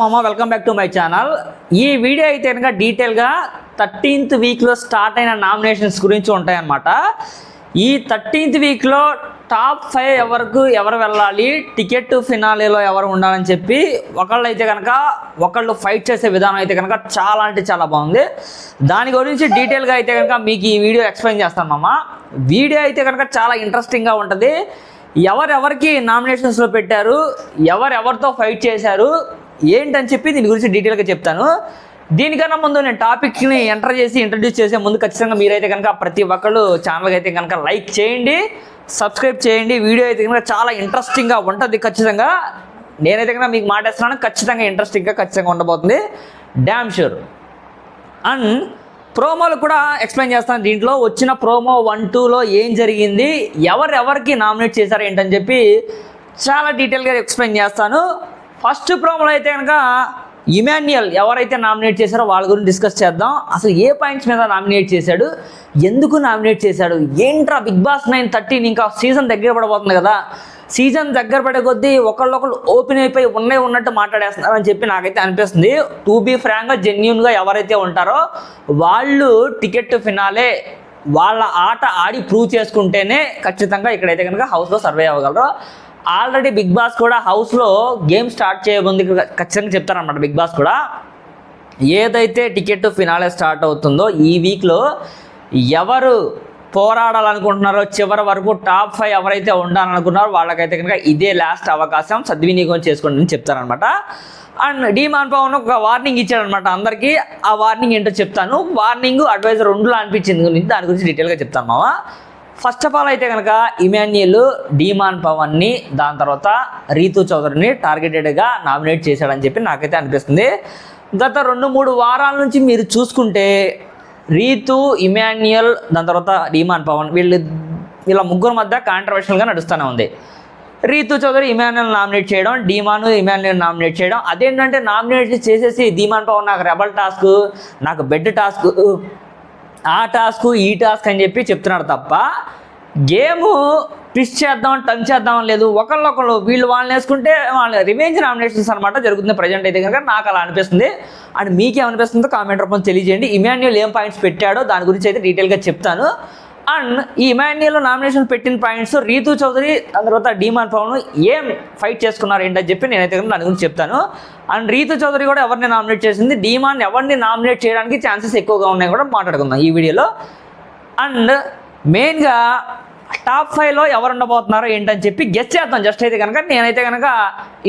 మామ welcome back to my channel. ఈ video అయితే కనుక డీటెయిల్గా 13th వీక్లో స్టార్ట్ అయిన నామినేషన్స్ గురించి ఉంటాయన్నమాట. ఈ 13th వీక్లో టాప్ 5 ఎవరు వెళ్ళాలి, టికెట్ ఫినాలేలో ఎవరు ఉండాలని చెప్పి ఒకళ్ళు అయితే కనుక ఒకళ్ళు ఫైట్ చేసే విధానం అయితే కనుక చాలా అంటే చాలా బాగుంది. దాని గురించి డీటెయిల్గా అయితే కనుక మీకు ఈ వీడియో ఎక్స్ప్లెయిన్ చేస్తాను మామ. వీడియో అయితే కనుక చాలా ఇంట్రెస్టింగ్గా ఉంటుంది. ఎవరెవరికి నామినేషన్స్లో పెట్టారు, ఎవరెవరితో ఫైట్ చేశారు ఏంటని చెప్పి దీని గురించి డీటెయిల్గా చెప్తాను. దీనికన్నా ముందు నేను టాపిక్ని ఇంట్రడ్యూస్ చేసే ముందు ఖచ్చితంగా మీరైతే కనుక ప్రతి ఒక్కళ్ళు ఛానల్కి అయితే కనుక లైక్ చేయండి, సబ్స్క్రైబ్ చేయండి. వీడియో అయితే కనుక చాలా ఇంట్రెస్టింగ్గా ఉంటుంది. ఖచ్చితంగా నేనైతే కనుక మీకు మాటేస్తున్నాను, ఖచ్చితంగా ఖచ్చితంగా ఉండబోతుంది, డ్యామ్ షూర్. అండ్ ప్రోమోలు కూడా ఎక్స్ప్లెయిన్ చేస్తాను. దీంట్లో వచ్చిన ప్రోమో 1, 2లో ఏం జరిగింది, ఎవరెవరికి నామినేట్ చేశారు ఏంటని చెప్పి చాలా డీటెయిల్గా ఎక్స్ప్లెయిన్ చేస్తాను. ఫస్ట్ ప్రోమోలో అయితే కనుక ఇమాన్యుయల్ ఎవరైతే నామినేట్ చేశారో వాళ్ళ గురించి డిస్కస్ చేద్దాం. అసలు ఏ పాయింట్స్ మీద నామినేట్ చేశాడు, ఎందుకు నామినేట్ చేశాడు, ఏంట్రా బిగ్ బాస్ 9 13 ఇంకా సీజన్ దగ్గర పడబోతుంది కదా, సీజన్ దగ్గర పడే కొద్దీ ఒకళ్ళొకళ్ళు ఓపెన్ అయిపోయి ఉన్నట్టు మాట్లాడేస్తున్నారు అని చెప్పి నాకైతే అనిపిస్తుంది. టు బీ ఫ్రాంక్గా జెన్యూన్గా ఎవరైతే ఉంటారో వాళ్ళు టికెట్ ఫినాలే వాళ్ళ ఆట ఆడి ప్రూవ్ చేసుకుంటేనే ఖచ్చితంగా ఇక్కడైతే కనుక హౌస్లో సర్వే అవ్వగలరు. ఆల్రెడీ బిగ్ బాస్ కూడా హౌస్లో గేమ్ స్టార్ట్ చేయబోతుంది ఖచ్చితంగా చెప్తారనమాట. బిగ్ బాస్ కూడా ఏదైతే టికెట్ ఫినాలే స్టార్ట్ అవుతుందో ఈ వీక్లో ఎవరు పోరాడాలనుకుంటున్నారో చివరి వరకు టాప్ 5 ఎవరైతే ఉండాలనుకున్నారో వాళ్ళకైతే కనుక ఇదే లాస్ట్ అవకాశం, సద్వినియోగం చేసుకోండి అని చెప్తారనమాట. అండ్ డీమాన్ పవన్ ఒక వార్నింగ్ ఇచ్చాడనమాట అందరికీ. ఆ వార్నింగ్ ఏంటో చెప్తాను. వార్నింగ్ అడ్వైజర్ 2లా అనిపించింది, దాని గురించి డీటెయిల్గా చెప్తాను మామ. ఫస్ట్ ఆఫ్ ఆల్ అయితే కనుక ఇమాన్యుయల్ డీమాన్ పవన్ని, దాని తర్వాత రీతు చౌదరిని టార్గెటెడ్గా నామినేట్ చేశాడని చెప్పి నాకైతే అనిపిస్తుంది. గత 2-3 వారాల నుంచి మీరు చూసుకుంటే రీతు, ఇమాన్యుయల్, దాని తర్వాత డీమాన్ పవన్ వీళ్ళ ముగ్గురు మధ్య కాంట్రవర్షియల్గా నడుస్తూనే ఉంది. రీతు చౌదరి ఇమాన్యుయల్ నామినేట్ చేయడం, డీమాన్ ఇమాన్యుయల్ నామినేట్ చేయడం. అదేంటంటే నామినేట్ చేసేసి డీమాన్ పవన్ నాకు రెబల్ టాస్క్, నాకు బెడ్ టాస్క్, ఆ టాస్క్ ఈ టాస్క్ అని చెప్పి చెప్తున్నాడు తప్ప గేము ట్విస్ట్ చేద్దాం టర్న్ చేద్దాం లేదు. ఒకళ్ళొకళ్ళు వీళ్ళు వాళ్ళని వేసుకుంటే వాళ్ళ రివెంజ్ నామినేషన్స్ అనమాట జరుగుతుంది ప్రజెంట్ అయితే కనుక నాకు అలా అనిపిస్తుంది. అండ్ మీకేమనిపిస్తుందో కామెంట్ రూపంలో తెలియజేయండి. ఇమాన్యుయల్ ఏం పాయింట్స్ పెట్టాడో దాని గురించి అయితే డీటెయిల్గా చెప్తాను. అండ్ ఈ ఇమాన్యుయల్ నామినేషన్ పెట్టిన పాయింట్స్, రీతు చౌదరి దాని తర్వాత డీమాన్ పవన్ ఏం ఫైట్ చేసుకున్నారు ఏంటని చెప్పి నేనైతే దాని గురించి చెప్తాను. అండ్ రీతు చౌదరి కూడా ఎవరిని నామినేట్ చేసింది, డీమాన్ ఎవరిని నామినేట్ చేయడానికి ఛాన్సెస్ ఎక్కువగా ఉన్నాయి కూడా మాట్లాడుకుందాం ఈ వీడియోలో. అండ్ మెయిన్గా టాప్ 5లో ఎవరు ఉండబోతున్నారో ఏంటని చెప్పి గెస్ చేద్దాం జస్ట్ అయితే కనుక. నేనైతే కనుక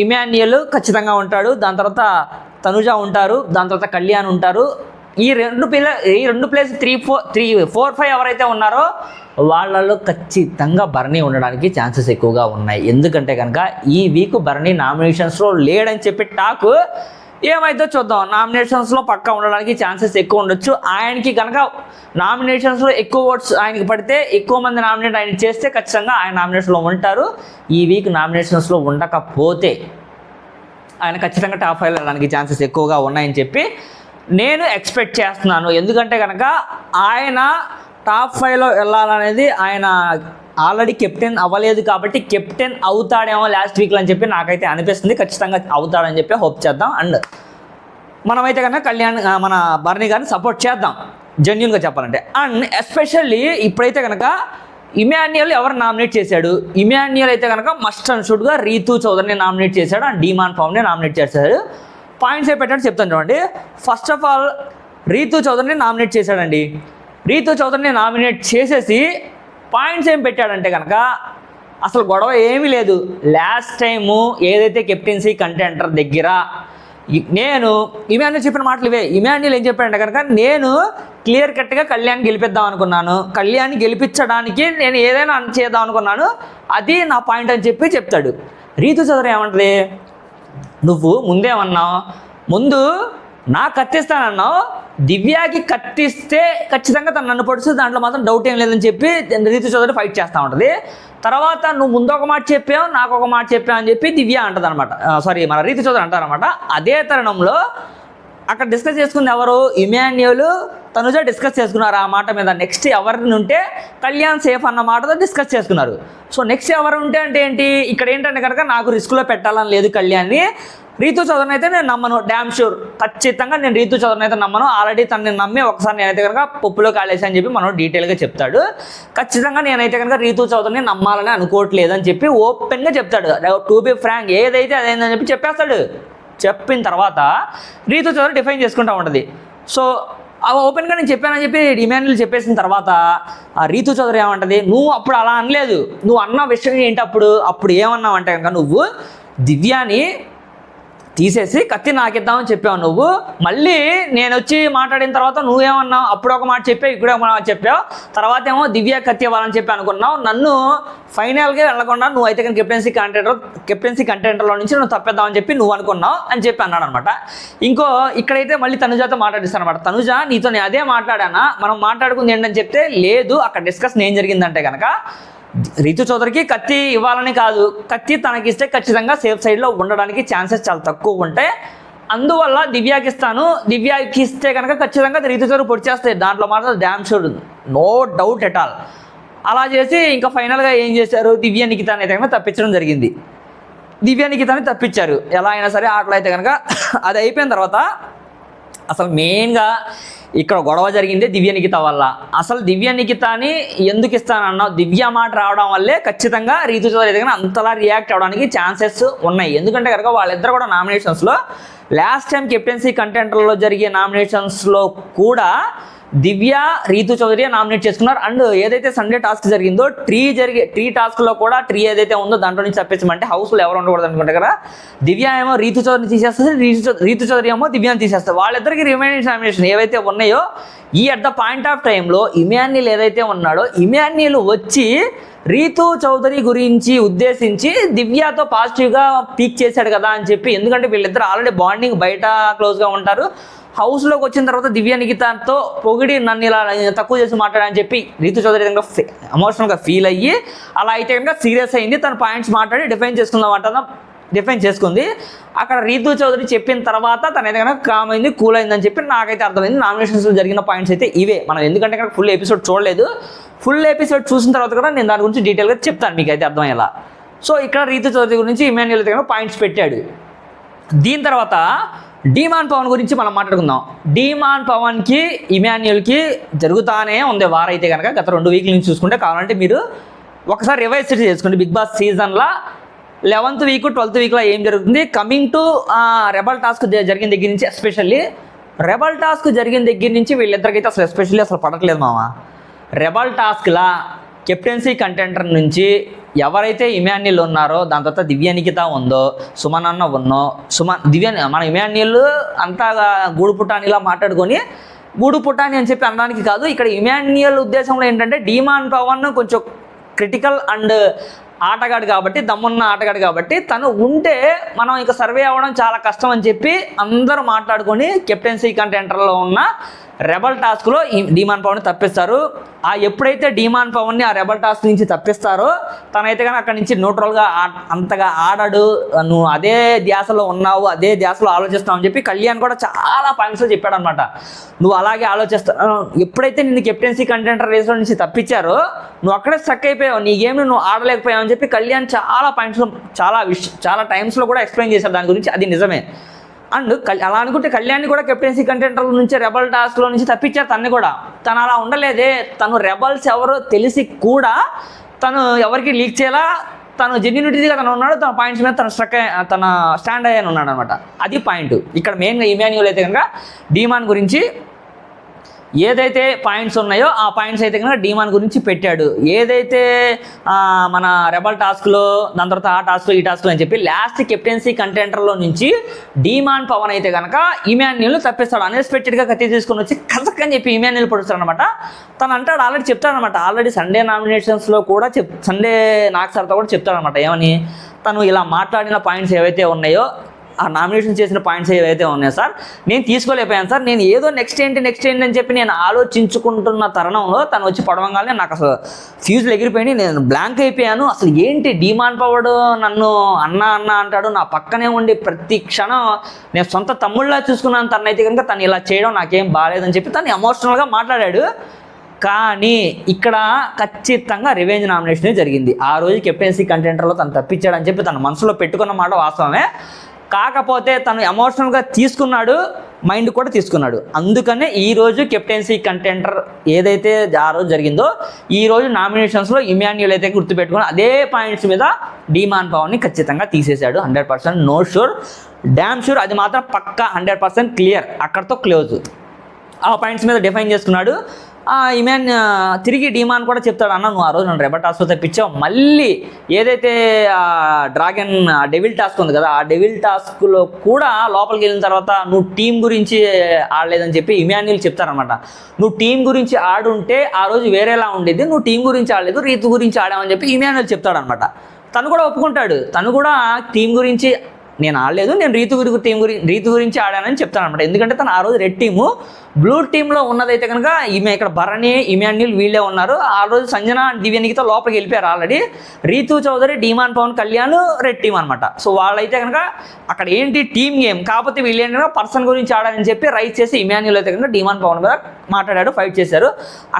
ఇమాన్యుయల్ ఖచ్చితంగా ఉంటాడు, దాని తర్వాత తనుజ ఉంటారు, దాని తర్వాత కళ్యాణ్ ఉంటారు. ఈ రెండు ప్లేస్ 3, 4, 5 ఎవరైతే ఉన్నారో వాళ్ళలో ఖచ్చితంగా బర్నీ ఉండడానికి ఛాన్సెస్ ఎక్కువగా ఉన్నాయి. ఎందుకంటే కనుక ఈ వీక్ బర్నీ నామినేషన్స్లో లేడని చెప్పి టాక్. ఏమైతే చూద్దాం. నామినేషన్స్లో పక్కా ఉండడానికి ఛాన్సెస్ ఎక్కువ ఉండొచ్చు. ఆయనకి కనుక నామినేషన్స్లో ఎక్కువ ఓట్స్ ఆయనకి పడితే, ఎక్కువ మంది నామినేట్ ఆయన చేస్తే ఖచ్చితంగా ఆయన నామినేషన్లో ఉంటారు. ఈ వీక్ నామినేషన్స్లో ఉండకపోతే ఆయన ఖచ్చితంగా టాప్ 5 వెళ్ళడానికి ఛాన్సెస్ ఎక్కువగా ఉన్నాయని చెప్పి నేను ఎక్స్పెక్ట్ చేస్తున్నాను. ఎందుకంటే కనుక ఆయన టాప్ 5లో వెళ్ళాలనేది ఆయన ఆల్రెడీ కెప్టెన్ అవ్వలేదు కాబట్టి కెప్టెన్ అవుతాడేమో లాస్ట్ వీక్లో అని చెప్పి నాకైతే అనిపిస్తుంది. ఖచ్చితంగా అవుతాడని చెప్పి హోప్ చేద్దాం. అండ్ మనమైతే కనుక కళ్యాణ్ మన బర్నీ గారిని సపోర్ట్ చేద్దాం జెన్యూన్గా చెప్పాలంటే. అండ్ ఎస్పెషల్లీ ఇప్పుడైతే కనుక ఇమాన్యుయల్ ఎవరు నామినేట్ చేశాడు, ఇమాన్యుయల్ అయితే కనుక మస్ట్ అండ్ షుడ్గా రీతు చౌదరిని నామినేట్ చేశాడు అండ్ డీమాన్ పవన్ని నామినేట్ చేశాడు. పాయింట్స్ ఏ పెట్టాడు చెప్తాను చూడండి. ఫస్ట్ ఆఫ్ ఆల్ రీతు చౌదరిని నామినేట్ చేశాడండి. రీతు చౌదరిని నామినేట్ చేసేసి పాయింట్స్ ఏం పెట్టాడంటే కనుక అసలు గొడవ ఏమీ లేదు. లాస్ట్ టైము ఏదైతే కెప్టెన్సీ కంటెంటర్ దగ్గర నేను ఇమాన్యుయల్ చెప్పిన మాటలు ఇవే. ఇమాన్యుయల్ ఏం చెప్పాడంటే కనుక నేను క్లియర్ కట్గా కళ్యాణ్ గెలిపిద్దాం అనుకున్నాను, కళ్యాణ్ గెలిపించడానికి నేను ఏదైనా చేద్దాం అనుకున్నాను, అది నా పాయింట్ అని చెప్పి చెప్తాడు. రీతు చౌదరి ఏమంటుంది, నువ్వు ముందేమన్నావు, ముందు నా కత్తిస్తానన్నావు, దివ్యాకి కత్తిస్తే ఖచ్చితంగా తను నన్ను పొడుస్తుంది, దాంట్లో మాత్రం డౌట్ ఏం లేదని చెప్పి రీతు చౌదరి ఫైట్ చేస్తూ ఉంటుంది. తర్వాత నువ్వు ముందు ఒక మాట చెప్పావు, నాకు ఒక మాట చెప్పావు అని చెప్పి దివ్య అంటుంది అనమాట. మన రీతు చౌదరి అంటారనమాట. అదే తరుణంలో అక్కడ డిస్కస్ చేసుకుంది ఎవరు, ఇమాన్యుయల్ తనుజ డిస్కస్ చేసుకున్నారు ఆ మాట మీద. నెక్స్ట్ ఎవరిని ఉంటే కళ్యాణ్ సేఫ్ అన్న మాటతో డిస్కస్ చేసుకున్నారు. సో నెక్స్ట్ ఎవరు ఉంటే అంటే ఏంటి, ఇక్కడ ఏంటంటే కనుక నాకు రిస్క్లో పెట్టాలని లేదు కళ్యాణ్ని. రీతు చౌదరిని అయితే నేను నమ్మను, డ్యామ్ షూర్, ఖచ్చితంగా నేను రీతు చౌదరిని అయితే నమ్మను. ఆల్రెడీ తనని నమ్మి ఒకసారి నేనైతే కనుక పప్పులో కాలేసి అని చెప్పి మనం డీటెయిల్గా చెప్తాడు. ఖచ్చితంగా నేనైతే కనుక రీతు చౌదరిని నమ్మాలని అనుకోవట్లేదు అని చెప్పి ఓపెన్గా చెప్తాడు. టు బి ఫ్రాంక్, ఏదైతే అదేందని చెప్పి చెప్పేస్తాడు. చెప్పిన తర్వాత రీతు చౌదరి డిఫైన్ చేసుకుంటూ ఉంటుంది. సో ఓపెన్గా నేను చెప్పానని చెప్పి ఇమాన్యుల్ చెప్పేసిన తర్వాత ఆ రీతు చౌదరి ఏమంటది, నువ్వు అప్పుడు అలా అనలేదు, నువ్వు అన్న విషయం ఏంటి, అప్పుడు ఏమన్నావు అంటే కనుక నువ్వు దివ్యాని తీసేసి కత్తి నాకిద్దామని చెప్పావు. నువ్వు మళ్ళీ నేను వచ్చి మాట్లాడిన తర్వాత నువ్వేమన్నావు, అప్పుడు ఒక మాట చెప్పావు, ఇక్కడ ఒక మాట చెప్పావు, తర్వాత ఏమో దివ్య కత్తి ఇవ్వాలని చెప్పి అనుకున్నావు. నన్ను ఫైనల్గా వెళ్ళకుండా నువ్వు అయితే కానీ కెప్టెన్సీ కంటెంటర్లో నుంచి నువ్వు తప్పేద్దామని చెప్పి నువ్వు అనుకున్నావు అని చెప్పి అన్నాడు అనమాట. ఇక్కడైతే మళ్ళీ తనుజాతో మాట్లాడిస్తాను అనమాట. తనుజ, నీతో నేను అదే మాట్లాడానా, మనం మాట్లాడుకుంది ఏంటని చెప్తే లేదు, అక్కడ డిస్కషన్ ఏం జరిగిందంటే కనుక రీతు చౌదరికి కత్తి ఇవ్వాలని కాదు, కత్తి తనకిస్తే ఖచ్చితంగా సేఫ్ సైడ్లో ఉండడానికి ఛాన్సెస్ చాలా తక్కువ ఉంటాయి, అందువల్ల దివ్యాకి ఇస్తాను, దివ్యాకి ఇస్తే కనుక ఖచ్చితంగా రీతు చౌదరి పొడి చేస్తాయి, దాంట్లో మాత్రం damn sure, no doubt at all. అలా చేసి ఇంకా ఫైనల్గా ఏం చేశారు, దివ్య నిఖితాని అయితే కనుక తప్పించడం జరిగింది. దివ్య నిఖితాని తప్పించారు ఎలా అయినా సరే ఆటలు అయితే కనుక. అది అయిపోయిన తర్వాత అసలు మెయిన్గా ఇక్కడ గొడవ జరిగిందే దివ్య నిఖిత వల్ల. అసలు దివ్య నిఖితాని ఎందుకు ఇస్తానన్నావు, దివ్య మాట రావడం వల్లే ఖచ్చితంగా రీతు చౌదరి దగ్గర అంతలా రియాక్ట్ అవ్వడానికి ఛాన్సెస్ ఉన్నాయి. ఎందుకంటే కనుక వాళ్ళిద్దరు కూడా నామినేషన్స్లో లాస్ట్ టైం కెప్టెన్సీ కంటెంటర్లో జరిగే నామినేషన్స్లో కూడా దివ్య రీతు చౌదరి నామినేట్ చేసుకున్నారు. అండ్ ఏదైతే సండే టాస్క్ జరిగిందో ట్రీ టాస్క్లో కూడా ట్రీ ఏదైతే ఉందో దాంట్లో నుంచి తప్పించమంటే హౌస్లో ఎవరు ఉండకూడదు అనుకుంటే కదా, దివ్య ఏమో రీతు చౌదరిని తీసేస్తుంది, రీతు చౌదరి ఏమో దివ్యాని తీసేస్తారు. వాళ్ళిద్దరికి రిమైనింగ్ నామినేషన్ ఏవైతే ఉన్నాయో ఈ అట్ ద పాయింట్ ఆఫ్ టైంలో ఇమాన్యుల్ ఏదైతే ఉన్నాడో ఇమాన్యుల్ వచ్చి రీతు చౌదరి గురించి ఉద్దేశించి దివ్యతో పాజిటివ్గా పీక్ చేశాడు కదా అని చెప్పి. ఎందుకంటే వీళ్ళిద్దరు ఆల్రెడీ బాండింగ్ బయట క్లోజ్గా ఉంటారు, హౌస్లోకి వచ్చిన తర్వాత దివ్య నిఖితాతో పొగిడి నన్ను ఇలా తక్కువ చేసి మాట్లాడని చెప్పి రీతు చౌదరి కనుక ఎమోషనల్గా ఫీల్ అయ్యి అలా అయితే కనుక సీరియస్ అయింది. తన పాయింట్స్ మాట్లాడి డిఫైన్ చేసుకుంది. అక్కడ రీతు చౌదరి చెప్పిన తర్వాత తన అయితే కనుక కామ్ అయింది, కూల్ అయిందని చెప్పి నాకైతే అర్థమైంది. నామినేషన్స్లో జరిగిన పాయింట్స్ అయితే ఇవే. మనం ఎందుకంటే కనుక ఫుల్ ఎపిసోడ్ చూడలేదు, ఫుల్ ఎపిసోడ్ చూసిన తర్వాత కూడా నేను దాని గురించి డీటెయిల్గా చెప్తాను మీకు అయితే అర్థమయ్యేలా. సో ఇక్కడ రీతు చౌదరి గురించి ఇమాన్యుల్ అయితే కనుక పాయింట్స్ పెట్టాడు. దీని తర్వాత డీమాన్ పవన్ గురించి మనం మాట్లాడుకుందాం. డీమాన్ పవన్కి ఇమాన్యుల్కి జరుగుతానే ఉంది వార్ అయితే కనుక గత 2 వీక్ల నుంచి చూసుకుంటే. కావాలంటే మీరు ఒకసారి రివైజ్ చేసుకోండి. బిగ్ బాస్ సీజన్లో 11th వీక్ 12th వీక్లో ఏం జరుగుతుంది, కమింగ్ టు రెబల్ టాస్క్ జరిగిన దగ్గర నుంచి, ఎస్పెషల్లీ రెబల్ టాస్క్ జరిగిన దగ్గర నుంచి వీళ్ళిద్దరికైతే అసలు పడట్లేదు మామ. రెబల్ టాస్క్లా కెప్టెన్సీ కంటెంటర్ నుంచి ఎవరైతే ఇమాన్యుల్ ఉన్నారో, దాని తర్వాత దివ్య నిఖిత ఉందో, సుమన్ అన్న ఉన్నో, మన ఇమాన్యుల్ అంతా గూడు పుటానిలా మాట్లాడుకొని గూడు పుటాని అని చెప్పి అనడానికి కాదు. ఇక్కడ ఇమాన్యుల్ ఉద్దేశంలో ఏంటంటే డీమాన్ పవన్ కొంచెం క్రిటికల్ అండ్ ఆటగాడు కాబట్టి, దమ్మున్న ఆటగాడు కాబట్టి తను ఉంటే మనం ఇక సర్వే అవ్వడం చాలా కష్టం అని చెప్పి అందరూ మాట్లాడుకొని కెప్టెన్సీ కంటెంటర్లో ఉన్న రెబల్ టాస్క్లో ఈ డీమాన్ పవన్ని తప్పిస్తారు. ఎప్పుడైతే డీమాన్ పవన్ని ఆ రెబల్ టాస్క్ నుంచి తప్పిస్తారో తనైతే కానీ అక్కడి నుంచి న్యూట్రల్గా అంతగా ఆడాడు, నువ్వు అదే ధ్యాసలో ఉన్నావు, అదే ధ్యాసలో ఆలోచిస్తావు అని చెప్పి కళ్యాణ్ కూడా చాలా పాయింట్స్లో చెప్పాడు అనమాట. నువ్వు అలాగే ఆలోచిస్తావు, ఎప్పుడైతే నిన్ను కెప్టెన్సీ కంటెంటర్ రేస్లో నుంచి తప్పించారో నువ్వు అక్కడే స్టక్ అయిపోయావు, నీ గేమ్ని నువ్వు ఆడలేకపోయావు అని చెప్పి కళ్యాణ్ చాలా పాయింట్స్లో చాలా టైమ్స్లో కూడా ఎక్స్ప్లెయిన్ చేశారు దాని గురించి. అది నిజమే. అండ్ అలా అనుకుంటే కళ్యాణ్ని కూడా కెప్టెన్సీ కంటెంటర్ నుంచి రెబల్ టాస్క్లో నుంచి తప్పించారు. తను అలా ఉండలేదే. తను రెబల్స్ ఎవరో తెలిసి కూడా తను ఎవరికి లీక్ చేయాలా, తను జెన్యూనిటీగా తను ఉన్నాడు, తన పాయింట్స్ మీద తన స్టాండ్ అయ్యాను ఉన్నాడు అనమాట. అది పాయింట్. ఇక్కడ మెయిన్గా ఇమాన్యుల్ అయితే కనుక డీమాన్ గురించి ఏదైతే పాయింట్స్ ఉన్నాయో ఆ పాయింట్స్ అయితే కనుక డీమాన్ గురించి పెట్టాడు. ఏదైతే మన రెబల్ టాస్క్లో, దాని తర్వాత ఆ టాస్క్లో, ఈ టాస్క్లో అని చెప్పి లాస్ట్ కెప్టెన్సీ కంటెంటర్లో నుంచి డీమాన్ పవన్ అయితే కనుక ఇమాన్యుల్ని తప్పిస్తాడు. అన్ఎక్స్పెక్టెడ్గా కత్తి తీసుకొని వచ్చి కసక్ అని చెప్పి ఇమాన్యుల్ పడుస్తాడు అనమాట. తను అంటాడు, ఆల్రెడీ చెప్తాడనమాట, ఆల్రెడీ సండే నామినేషన్స్లో కూడా సండే నాగ్ సార్తో కూడా చెప్తాడనమాట. ఏమని, తను ఇలా మాట్లాడిన పాయింట్స్ ఏవైతే ఉన్నాయో ఆ నామినేషన్ చేసిన పాయింట్స్ ఏవైతే ఉన్నాయో సార్ నేను తీసుకోలేకపోయాను సార్. నేను ఏదో నెక్స్ట్ ఏంటి అని చెప్పి నేను ఆలోచించుకుంటున్న తరుణంలో తను వచ్చి పడవంగానే నాకు అసలు ఫ్యూజులు ఎగిరిపోయి నేను బ్లాంక్ అయిపోయాను. అసలు ఏంటి డిమాండ్ పవర్ నన్ను అన్న అంటాడు, నా పక్కనే ఉండి ప్రతి క్షణం నేను సొంత తమ్ముళ్ళ చూసుకున్నాను తనైతే కనుక తను ఇలా చేయడం నాకేం బాగాలేదని చెప్పి తను ఎమోషనల్గా మాట్లాడాడు. కానీ ఇక్కడ ఖచ్చితంగా రివెంజ్ నామినేషనే జరిగింది. ఆ రోజు కెప్టెన్సీ కంటెంటర్లో తను తప్పించాడని చెప్పి తన మనసులో పెట్టుకున్న మాట వాస్తవమే. కాకపోతే తను ఎమోషనల్గా తీసుకున్నాడు, మైండ్ కూడా తీసుకున్నాడు. అందుకనే ఈరోజు కెప్టెన్సీ కంటెంటర్ ఏదైతే ఆ రోజు జరిగిందో ఈరోజు నామినేషన్స్లో ఇమాన్యుయల్ అయితే గుర్తుపెట్టుకుని అదే పాయింట్స్ మీద డిమాండ్ పవర్ని ఖచ్చితంగా తీసేశాడు. 100% నో షూర్, డ్యామ్ షూర్, అది మాత్రం పక్కా 100% క్లియర్. అక్కడతో క్లోజ్. ఆ పాయింట్స్ మీద డిఫైన్ చేసుకున్నాడు. తిరిగి డిమాండ్ కూడా చెప్తాడు, అన్న నువ్వు ఆ రోజు నన్ను రెబల్ టాస్క్ తెప్పించావు, మళ్ళీ ఏదైతే డ్రాగన్ డెవిల్ టాస్క్ ఉంది కదా ఆ డెవిల్ టాస్క్లో కూడా లోపలికి వెళ్ళిన తర్వాత నువ్వు టీం గురించి ఆడలేదని చెప్పి ఇమాన్యుయల్ చెప్తారనమాట. నువ్వు టీం గురించి ఆడుంటే ఆ రోజు వేరేలా ఉండేది, నువ్వు టీం గురించి ఆడలేదు, రీతు గురించి ఆడామని చెప్పి ఇమాన్యుయల్ చెప్తాడనమాట. తను కూడా ఒప్పుకుంటాడు, తను కూడా టీం గురించి నేను ఆడలేదు, నేను రీతు గురించి ఆడానని చెప్తాను అనమాట. ఎందుకంటే తను ఆ రోజు రెడ్ టీము, బ్లూ టీంలో ఉన్నదైతే కనుక ఈమె ఇక్కడ భరణి ఇమాన్యుయల్ వీళ్ళే ఉన్నారు. ఆ రోజు సంజన దివ్యనికితో లోపలికి వెళ్ళిపోయారు already. Rithu Chowdary, demon Pawan Kalyan red team అనమాట. సో వాళ్ళైతే కనుక అక్కడ ఏంటి టీమ్ గేమ్, కాకపోతే వీళ్ళు ఏంటంటే పర్సన్ గురించి ఆడాలని చెప్పి రైట్ చేసి ఇమాన్యుయల్ అయితే కనుక డిమాండ్ పవన్ మీద మాట్లాడాడు, ఫైట్ చేశారు.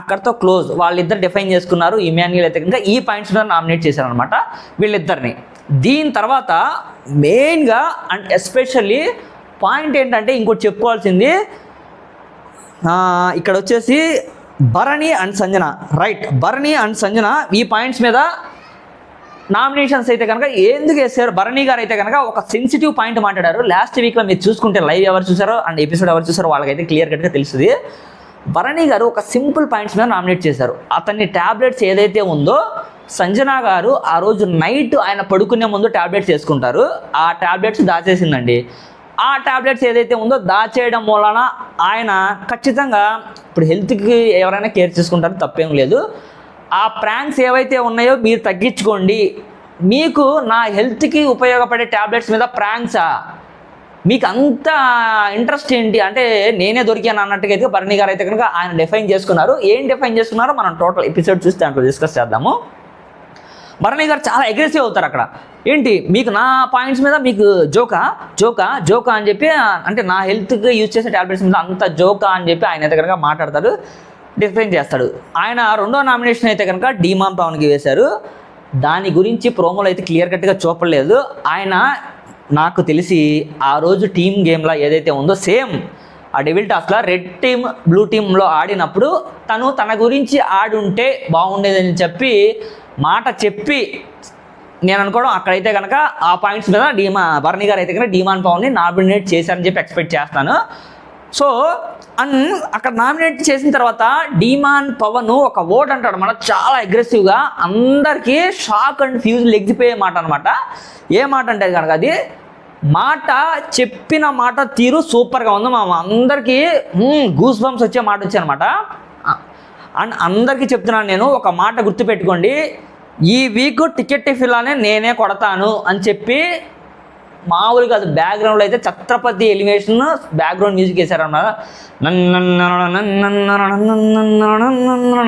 అక్కడతో క్లోజ్. వాళ్ళిద్దరు డిఫైన్ చేసుకున్నారు. ఇమాన్యుయల్ అయితే కనుక ఈ పాయింట్స్ మీద నామినేట్ చేశారనమాట వీళ్ళిద్దరిని. దీని తర్వాత మెయిన్గా అండ్ ఎస్పెషల్లీ పాయింట్ ఏంటంటే ఇంకోటి చెప్పుకోవాల్సింది, ఇక్కడ వచ్చేసి Bharani and Sanjana, right, Bharani and Sanjana ఈ పాయింట్స్ మీద నామినేషన్స్ అయితే కనుక ఎందుకు వేసారు. భరణి గారు అయితే కనుక ఒక సెన్సిటివ్ పాయింట్ మాట్లాడారు. లాస్ట్ వీక్లో మీరు చూసుకుంటే లైవ్ ఎవరు చూసారో అండ్ ఎపిసోడ్ ఎవరు చూసారో వాళ్ళకైతే క్లియర్ కట్గా తెలుస్తుంది. భరణి గారు ఒక సింపుల్ పాయింట్స్ మీద నామినేట్ చేశారు. అతన్ని ట్యాబ్లెట్స్ ఏదైతే ఉందో సంజన గారు ఆ రోజు నైట్ ఆయన పడుకునే ముందు ట్యాబ్లెట్స్ వేసుకుంటారు, ఆ ట్యాబ్లెట్స్ దాచేసిందండి. ఆ ట్యాబ్లెట్స్ ఏదైతే ఉందో దాచేయడం వలన ఆయన ఖచ్చితంగా ఇప్పుడు హెల్త్కి ఎవరైనా కేర్ చేసుకుంటారో తప్పేం లేదు. ఆ ప్రాంక్స్ ఏవైతే ఉన్నాయో మీరు తగ్గించుకోండి. మీకు నా హెల్త్కి ఉపయోగపడే ట్యాబ్లెట్స్ మీద ప్రాంక్సా, మీకు అంత ఇంట్రెస్ట్ ఏంటి అంటే నేనే దొరికాను అన్నట్టుగా అయితే భరణి గారు అయితే కనుక ఆయన డిఫైన్ చేసుకున్నారు. ఏం డిఫైన్ చేసుకున్నారో మనం టోటల్ ఎపిసోడ్ చూసి దాంట్లో డిస్కస్ చేద్దాము. భరణి గారు చాలా అగ్రెసివ్ అవుతారు అక్కడ. ఏంటి మీకు నా పాయింట్స్ మీద మీకు జోకా అని చెప్పి, అంటే నా హెల్త్కి యూజ్ చేసే ట్యాబ్లెట్స్ మీద అంత జోకా అని చెప్పి ఆయన అయితే కనుక మాట్లాడతాడు, డిఫైన్ చేస్తాడు. ఆయన రెండో నామినేషన్ అయితే కనుక డిమాండ్ పవన్కి వేశారు. దాని గురించి ప్రోమోలో అయితే క్లియర్ కట్గా చూపలేదు. ఆయన నాకు తెలిసి ఆ రోజు టీమ్ గేమ్లో ఏదైతే ఉందో సేమ్ ఆ డెవిల్ టాస్క్లో రెడ్ టీమ్ బ్లూ టీంలో ఆడినప్పుడు తన గురించి ఆడుంటే బాగుండేదని చెప్పి మాట చెప్పి నేను అనుకోవడం అక్కడైతే కనుక ఆ పాయింట్స్ మీద భరణి గారు అయితే కనుక డిమాండ్ పవన్ని నామినేట్ చేశారని చెప్పి ఎక్స్పెక్ట్ చేస్తాను. సో అక్కడ నామినేట్ చేసిన తర్వాత డిమాండ్ పవన్ ఒక ఓట్ అంటాడు మన చాలా అగ్రెసివ్గా, అందరికీ షాక్ అండ్ ఫ్యూజ్ లెగ్గిపోయే మాట అనమాట. ఏ మాట అంటే కనుక అది మాట చెప్పిన మాట తీరు సూపర్గా ఉంది. మా అందరికీ గూస్ బంప్స్ వచ్చే మాట వచ్చాయన్నమాట. అండ్ అందరికీ చెప్తున్నాను నేను, ఒక మాట గుర్తుపెట్టుకోండి, ఈ వీక్ టికెట్ ఫిల్లానే నేనే కొడతాను అని చెప్పి మామూలుగా అది బ్యాక్గ్రౌండ్లో అయితే ఛత్రపతి ఎలివేషన్ బ్యాక్గ్రౌండ్ మ్యూజిక్ వేశారన్నమాట.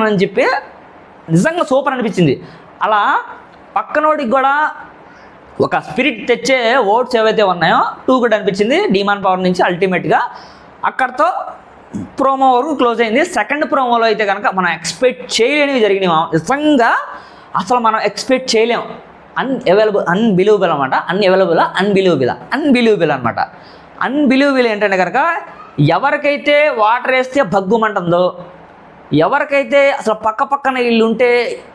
అని చెప్పి నిజంగా సూపర్ అనిపించింది. అలా పక్కనోడికి కూడా ఒక స్పిరిట్ తెచ్చే ఓట్స్ ఏవైతే ఉన్నాయో టూ గుడ్ అనిపించింది డిమాండ్ పవర్ నుంచి. అల్టిమేట్గా అక్కడతో ప్రోమో వరకు క్లోజ్ అయింది. సెకండ్ ప్రోమోలో అయితే కనుక మనం ఎక్స్పెక్ట్ చేయలేనివి జరిగినాయి. నిజంగా అసలు మనం ఎక్స్పెక్ట్ చేయలేము. అన్బిలీవబుల్ అనమాట. అన్బిలీవబుల్ అనమాట. అన్బిలీవబుల్ ఏంటంటే కనుక ఎవరికైతే వాటర్ వేస్తే భగ్గుమంటుందో, ఎవరికైతే అసలు పక్కన వీళ్ళు ఉంటే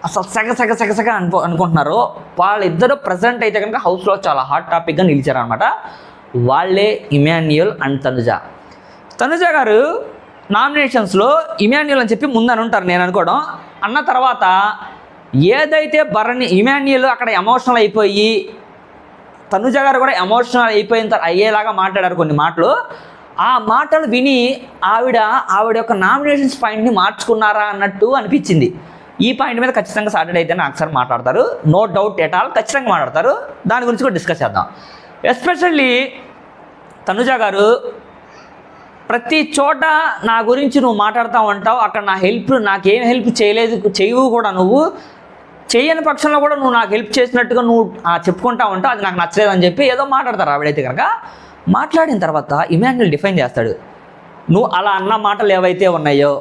అసలు సెగ అనుకుంటున్నారో వాళ్ళిద్దరూ ప్రజెంట్ అయితే కనుక హౌస్లో చాలా హాట్ టాపిక్గా నిలిచారనమాట. వాళ్ళే ఇమాన్యుయల్ అండ్ తనుజ గారు నామినేషన్స్లో ఇమాన్యుయల్ అని చెప్పి ముందని ఉంటారు నేను అనుకోవడం. అన్న తర్వాత ఏదైతే ఇమాన్యుయల్ అక్కడ ఎమోషనల్ అయిపోయి తనుజ గారు కూడా ఎమోషనల్ అయ్యేలాగా మాట్లాడారు కొన్ని మాటలు. ఆ మాటలు విని ఆవిడ యొక్క నామినేషన్స్ పాయింట్ని మార్చుకున్నారా అన్నట్టు అనిపించింది. ఈ పాయింట్ మీద ఖచ్చితంగా సాటర్డే అయితే ఒకసారి మాట్లాడతారు, నో డౌట్ ఎట్ ఆల్ ఖచ్చితంగా మాట్లాడతారు. దాని గురించి కూడా డిస్కస్ చేద్దాం. ఎస్పెషల్లీ తనుజ గారు ప్రతి చోట నా గురించి నువ్వు మాట్లాడుతూ ఉంటావు, అక్కడ నాకేం హెల్ప్ చేయవు కూడా, నువ్వు చేయని పక్షంలో కూడా నువ్వు నాకు హెల్ప్ చేసినట్టుగా నువ్వు చెప్పుకుంటా ఉంటావు, అది నాకు నచ్చలేదని చెప్పి ఏదో మాట్లాడతారు. ఆవిడైతే కనుక మాట్లాడిన తర్వాత ఇమాన్యుల్ డిఫైన్ చేస్తాడు, నువ్వు అలా అన్న మాటలు ఏవైతే ఉన్నాయో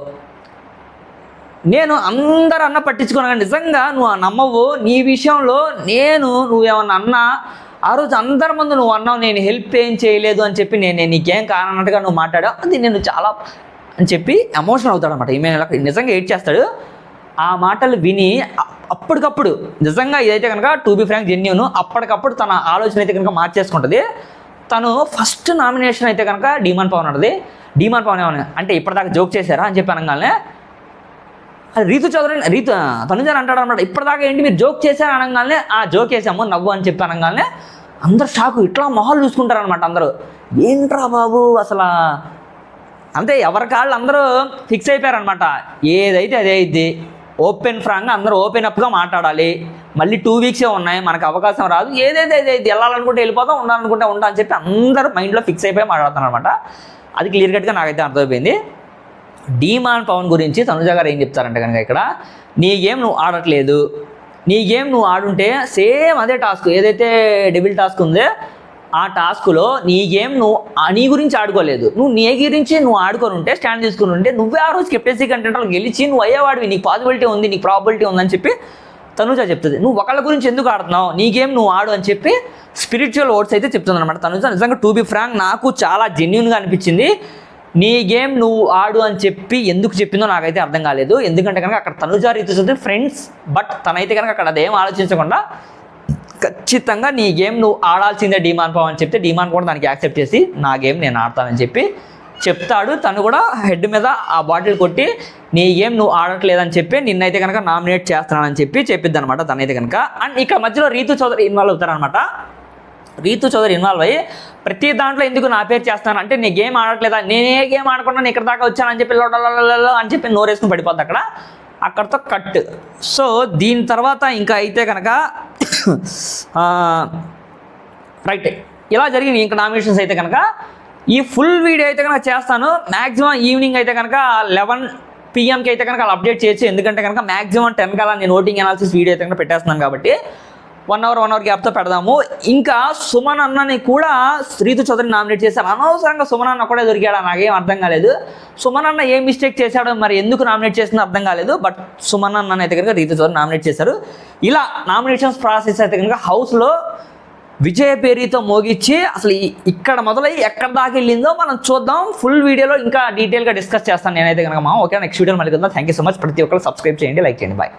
నేను అందరు అన్న పట్టించుకున్నా, నిజంగా నువ్వు నమ్మవు, నీ విషయంలో నువ్వేమన్నా అన్నా ఆ రోజు అందరి ముందు నువ్వు అన్నావు నేను హెల్ప్ ఏం చేయలేదు అని చెప్పి నేను నీకేం కానట్టుగా నువ్వు మాట్లాడావు, అది నేను చాలా అని చెప్పి ఎమోషనల్ అవుతాడు అనమాట. ఈమె నిజంగా ఏడ్ చేస్తాడు. ఆ మాటలు విని అప్పటికప్పుడు నిజంగా ఇదైతే కనుక టు బి ఫ్రాంక్ జెన్యూన్, అప్పటికప్పుడు తన ఆలోచన అయితే కనుక మార్చేసుకుంటుంది. తను ఫస్ట్ నామినేషన్ అయితే కనుక డీమాన్ పవన్ ఉంటుంది. డీమాన్ పవన్ ఏమన్నా అంటే ఇప్పటిదాకా జోక్ చేశారా అని చెప్పి అనగానే అది తనుజ అంటాడు అనమాట, ఇప్పటిదాకా ఏంటి మీరు జోక్ చేశారు అనగానే జోక్ వేసాము నవ్వు అని చెప్పి అనగానే అందరు షాకు, ఇట్లా మొహాలు చూసుకుంటారు అనమాట. అందరూ ఏంట్రా బాబు అసలు అంతే, ఎవరి కాళ్ళు అందరూ ఫిక్స్ అయిపోయారనమాట. ఏదైతే అదే అయింది, ఓపెన్ ఫ్రాంక్గా అందరూ ఓపెన్ అప్గా మాట్లాడాలి. మళ్ళీ 2 వీక్సే ఉన్నాయి, మనకు అవకాశం రాదు, ఏదైతే వెళ్ళాలనుకుంటే వెళ్ళిపోతాం, ఉండాలనుకుంటే ఉంటా అని చెప్పి అందరూ మైండ్లో ఫిక్స్ అయిపోయి మాట్లాడతాను అనమాట. అది క్లియర్ కట్గా నాకైతే అర్థమైపోయింది. డీమాన్ పవన్ గురించి తనుజ గారు ఏం చెప్తారంటే కనుక ఇక్కడ నీ గేమ్ నువ్వు ఆడట్లేదు, నీ గేమ్ నువ్వు ఆడుంటే సేమ్ అదే టాస్క్ ఏదైతే డెబిల్ టాస్క్ ఉందో ఆ టాస్క్లో నీ గేమ్ నువ్వు నీ గురించి ఆడుకోలేదు, నువ్వు నీ గురించి నువ్వు ఆడుకొని ఉంటే స్టాండ్ తీసుకుని ఉంటే నువ్వే ఆ రోజు కెప్టెన్సీ కంటెంట్లో గెలిచి నువ్వు అయ్యేవాడివి, నీకు పాసిబిలిటీ ఉంది, నీకు ప్రాబిలిటీ ఉందని చెప్పి తనుజ చెప్తుంది. నువ్వు ఒకళ్ళ గురించి ఎందుకు ఆడుతున్నావు, నీ గేమ్ నువ్వు ఆడు అని చెప్పి స్పిరిచువల్ వర్డ్స్ అయితే చెప్తుంది అనమాట తనుజ. నిజంగా టు బి ఫ్రాంక్ నాకు చాలా జెన్యూన్గా అనిపించింది. నీ గేమ్ నువ్వు ఆడు అని చెప్పి ఎందుకు చెప్పిందో నాకైతే అర్థం కాలేదు. ఎందుకంటే కనుక అక్కడ తనుజ రీతి ఫ్రెండ్స్, బట్ తనైతే కనుక అక్కడ అదేం ఆలోచించకుండా ఖచ్చితంగా నీ గేమ్ నువ్వు ఆడాల్సిందే డీమాన్ పవన్ అని చెప్తే డీమాన్ కూడా దానికి యాక్సెప్ట్ చేసి నా గేమ్ నేను ఆడతానని చెప్పి చెప్తాడు. తను కూడా హెడ్ మీద ఆ బాటిల్ కొట్టి నీ గేమ్ నువ్వు ఆడట్లేదని చెప్పి నిన్నైతే కనుక నామినేట్ చేస్తున్నానని చెప్పి చెప్పిద్ది అనమాట తనైతే కనుక. అండ్ ఇక్కడ మధ్యలో రీతు చౌదరి ఇన్వాల్వ్ అవుతారనమాట. రీతు చౌదరి ఇన్వాల్వ్ అయ్యి ప్రతి దాంట్లో ఎందుకు నా పేరు చేస్తాను అంటే నీ గేమ్ ఆడట్లేదా, నేనే గేమ్ ఆడకుండా నేను ఇక్కడ దాకా వచ్చానని చెప్పి అని చెప్పి నోరేసుకుని పడిపోద్ది అక్కడతో కట్. సో దీని తర్వాత ఇంకా అయితే కనుక రైట్ ఇలా జరిగింది ఇంకా నామినేషన్స్ అయితే కనుక. ఈ ఫుల్ వీడియో అయితే కనుక చేస్తాను మ్యాక్సిమం ఈవినింగ్ అయితే కనుక 11 PM అయితే కనుక అలా అప్డేట్ చేయొచ్చు. ఎందుకంటే కనుక మ్యాక్సిమం 10 కల్లా నేను ఓటింగ్ అనాలిసిస్ వీడియో అయితే కనుక పెట్టేస్తున్నాను కాబట్టి 1 అవర్ గ్యాప్తో పెడదాము. ఇంకా సుమన్ అన్నని కూడా రీతు చౌదరిని నామినేట్ చేశారు. అనవసరంగా సుమన్ అన్న కూడా దొరికాడా నాకేం అర్థం కాలేదు. సుమన్ అన్న ఏం మిస్టేక్ చేశాడో మరి ఎందుకు నామినేట్ చేసిందో అర్థం కాలేదు. బట్ సుమన్ అన్న అయితే కనుక రీతు చౌదరి నామినేట్ చేశారు. ఇలా నామినేషన్స్ ప్రాసెస్ అయితే కనుక హౌస్లో విజయ పేరుతో మోగించి అసలు ఇక్కడ మొదలై ఎక్కడ దాకా వెళ్ళిందో మనం చూద్దాం. ఫుల్ వీడియోలో ఇంకా డీటెయిల్గా డిస్కస్ చేస్తాను నేనైతే కనుక. ఓకే, నెక్స్ట్ వీడియోలో మళ్ళీ కలుద్దాం. Thank you so much. ప్రతి ఒక్కరు సబ్స్క్రైబ్ చేయండి, లైక్ చేయండి. బాయ్.